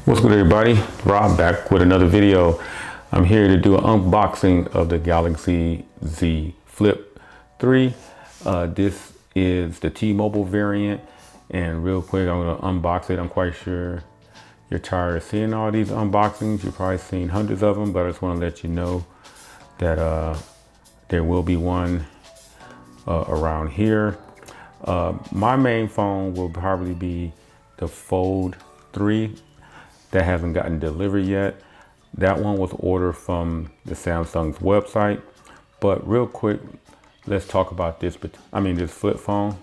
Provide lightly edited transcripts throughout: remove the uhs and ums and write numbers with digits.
What's good, everybody? Rob back with another video. I'm here to do an unboxing of the Galaxy Z Flip 3. This is the T-Mobile variant, and real quick I'm going to unbox it. I'm quite sure you're tired of seeing all these unboxings. You've probably seen hundreds of them, but I just want to let you know that there will be one around here. My main phone will probably be the Fold 3. That hasn't gotten delivered yet. That one was ordered from the Samsung's website. But real quick, let's talk about this flip phone.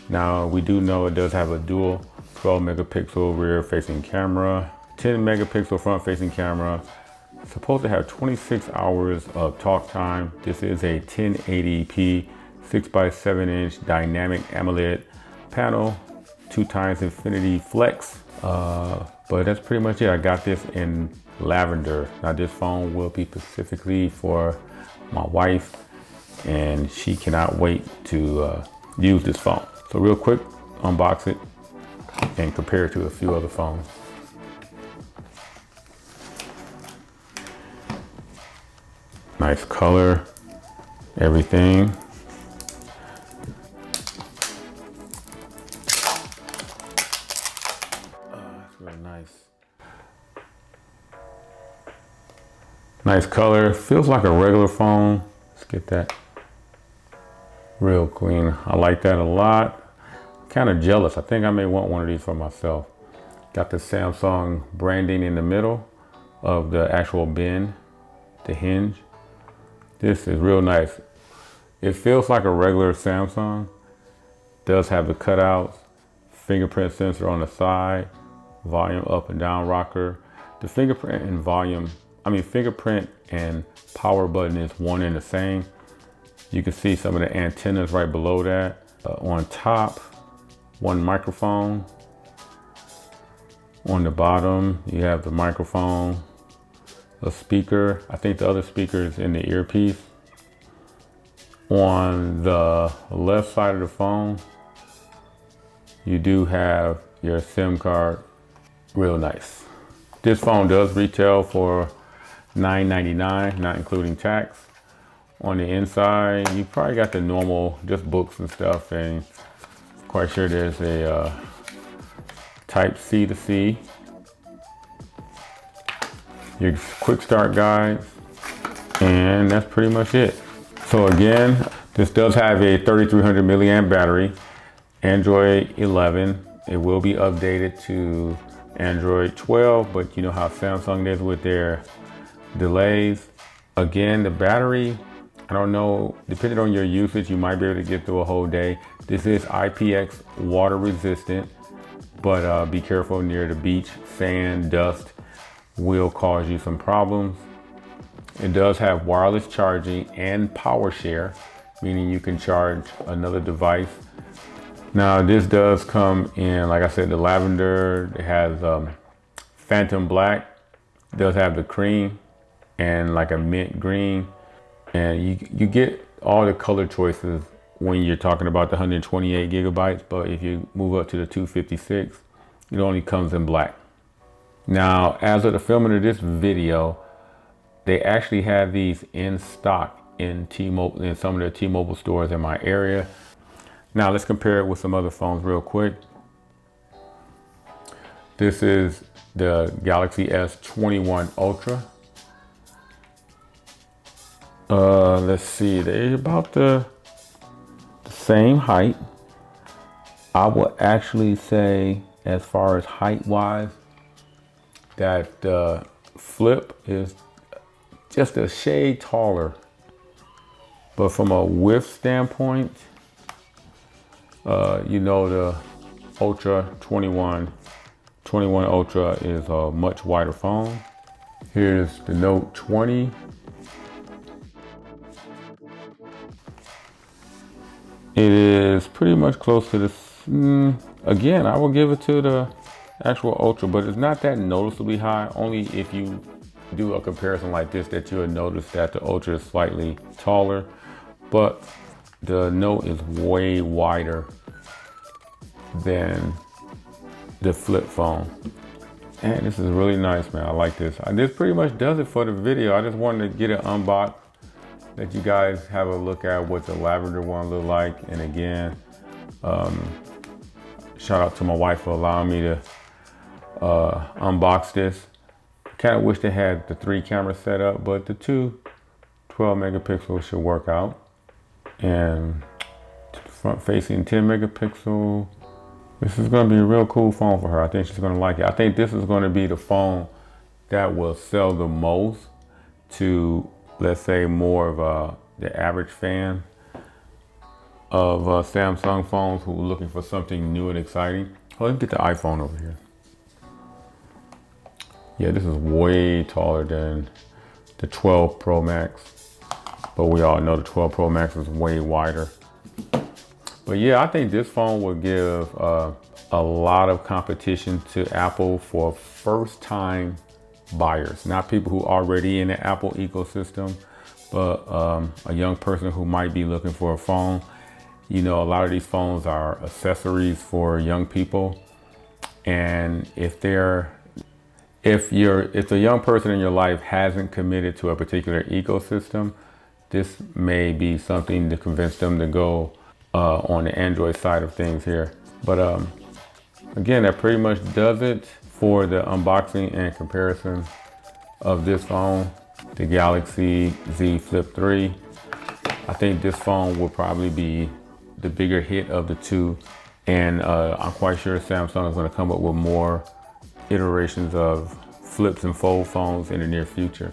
Now, we do know it does have a dual 12 megapixel rear facing camera, 10 megapixel front facing camera. It's supposed to have 26 hours of talk time. This is a 1080p 6x7 inch dynamic AMOLED panel, 2x Infinity Flex. But that's pretty much it. I got this in Lavender. Now this phone will be specifically for my wife, and she cannot wait to use this phone. So real quick, unbox it and compare it to a few other phones. Nice color, everything. Really nice color. Feels like a regular phone. Let's get that real clean. I like that a lot. Kind of jealous. I think I may want one of these for myself. Got the Samsung branding in the middle of the actual bin, the hinge. This is real nice. It feels like a regular Samsung. Does have the cutouts, fingerprint sensor on the side, volume up and down rocker. The fingerprint and power button is one and the same. You can see some of the antennas right below that. On top, one microphone. On the bottom, you have the microphone, a speaker. I think the other speaker is in the earpiece. On the left side of the phone, you do have your SIM card. Real nice. This phone does retail for $9.99, not including tax. On the inside, you probably got the normal, just books and stuff, and quite sure there's a type C to C. Your quick start guide, and that's pretty much it. So again, this does have a 3300 milliamp battery, Android 11. It will be updated to Android 12, but you know how Samsung is with their delays. Again, the battery, I don't know, depending on your usage, you might be able to get through a whole day. This is IPX water resistant, but be careful near the beach. Sand, dust will cause you some problems. It does have wireless charging and power share, meaning you can charge another device. Now this does come in, like I said, the lavender. It has phantom black. It does have the cream and like a mint green. And you get all the color choices when you're talking about the 128 gigabytes. But if you move up to the 256, it only comes in black. Now, as of the filming of this video, they actually have these in stock in T-Mobile, in some of the T-Mobile stores in my area. Now let's compare it with some other phones real quick. This is the Galaxy S21 Ultra. Let's see, they're about the same height. I would actually say, as far as height wise, that the Flip is just a shade taller. But from a width standpoint, you know, the Ultra 21 Ultra is a much wider phone. Here's the Note 20. It is pretty much close to this. Again, I will give it to the actual Ultra, but it's not that noticeably high. Only if you do a comparison like this that you'll notice that the Ultra is slightly taller, but the Note is way wider than the flip phone. And this is really nice, man. I like this. This pretty much does it for the video. I just wanted to get it unboxed, let you guys have a look at what the Lavender one look like. And again, shout out to my wife for allowing me to unbox this. Kind of wish they had the 3 camera setup, but the 2 12 megapixels should work out. And front facing 10 megapixel. This is going to be a real cool phone for her. I think she's going to like it. I think this is going to be the phone that will sell the most to, let's say, more of the average fan of Samsung phones who are looking for something new and exciting. Oh, let me get the iPhone over here. Yeah, this is way taller than the 12 Pro Max, but we all know the 12 Pro Max is way wider. But yeah, I think this phone will give a lot of competition to Apple for first-time buyers, not people who are already in the Apple ecosystem, but a young person who might be looking for a phone. You know, a lot of these phones are accessories for young people, and if a young person in your life hasn't committed to a particular ecosystem, this may be something to convince them to go on the Android side of things here. But again, that pretty much does it for the unboxing and comparison of this phone, the Galaxy Z Flip 3. I think this phone will probably be the bigger hit of the 2, and I'm quite sure Samsung is going to come up with more iterations of flips and fold phones in the near future.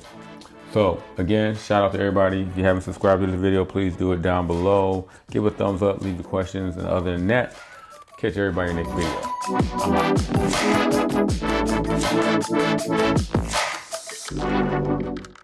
So again, shout out to everybody. If you haven't subscribed to this video, please do it down below. Give a thumbs up, leave your questions, and other than that, catch everybody in the next video. I'm out.